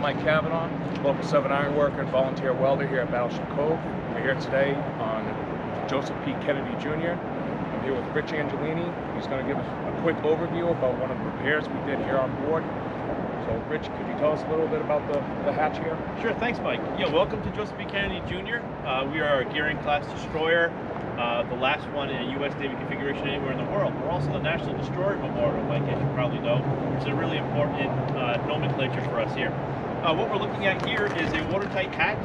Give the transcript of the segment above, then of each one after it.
Mike Cavanaugh, local 7 ironworker and volunteer welder here at Battleship Cove. We're here today on Joseph P. Kennedy Jr. I'm here with Rich Angelini. He's going to give us a quick overview about one of the repairs we did here on board. So Rich, could you tell us a little bit about the hatch here? Sure, thanks Mike. Yeah, welcome to Joseph P. Kennedy Jr. We are a Gearing class destroyer, the last one in a U.S. Navy configuration anywhere in the world. We're also the National Destroyer Memorial, Mike, as you probably know, which is a really important nomenclature for us here. What we're looking at here is a watertight hatch.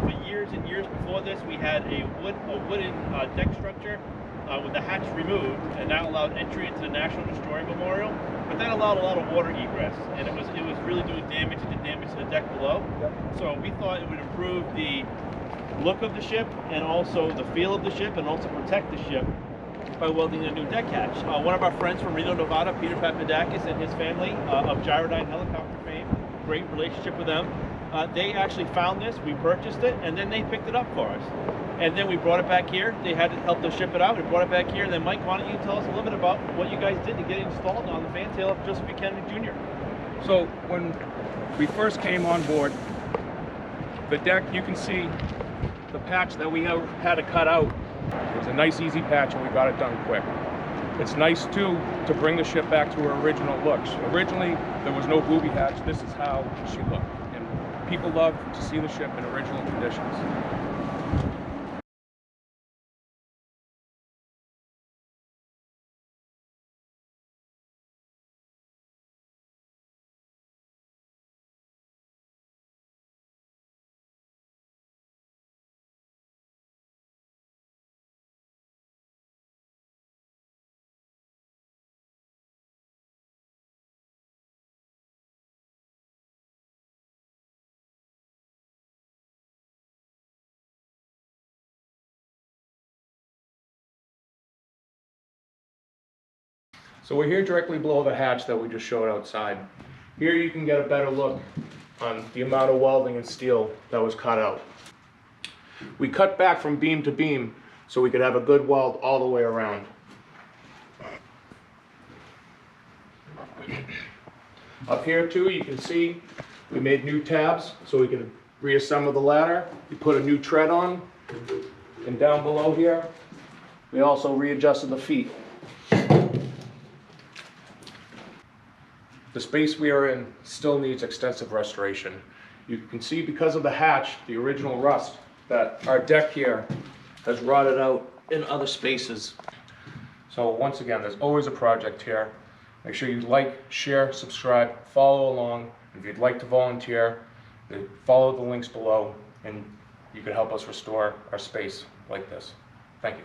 For years and years before this, we had a wooden deck structure with the hatch removed, and that allowed entry into the National Destroyer Memorial. But that allowed a lot of water egress, and it was really doing damage to the deck below. Yep. So we thought it would improve the look of the ship and also the feel of the ship, and also protect the ship by welding a new deck hatch. One of our friends from Reno, Nevada, Peter Papadakis, and his family of Gyrodyne helicopter fame, great relationship with them. They actually found this, we purchased it, and then they picked it up for us. And then we brought it back here. They had to help us ship it out. We brought it back here. And then Mike, why don't you tell us a little bit about what you guys did to get it installed on the Fantail of Joseph P. Kennedy Jr. So when we first came on board, the deck, you can see the patch that we had to cut out. It was a nice easy patch and we got it done quick. It's nice too to bring the ship back to her original looks. Originally, there was no booby hatch. This is how she looked. And people love to see the ship in original conditions. So we're here directly below the hatch that we just showed outside. Here you can get a better look on the amount of welding and steel that was cut out. We cut back from beam to beam so we could have a good weld all the way around. Up here too, you can see we made new tabs so we can reassemble the ladder. We put a new tread on, and down below here, we also readjusted the feet. The space we are in still needs extensive restoration. You can see because of the hatch, the original rust, that our deck here has rotted out in other spaces. So once again, there's always a project here. Make sure you like, share, subscribe, follow along. If you'd like to volunteer, follow the links below and you can help us restore our space like this. Thank you.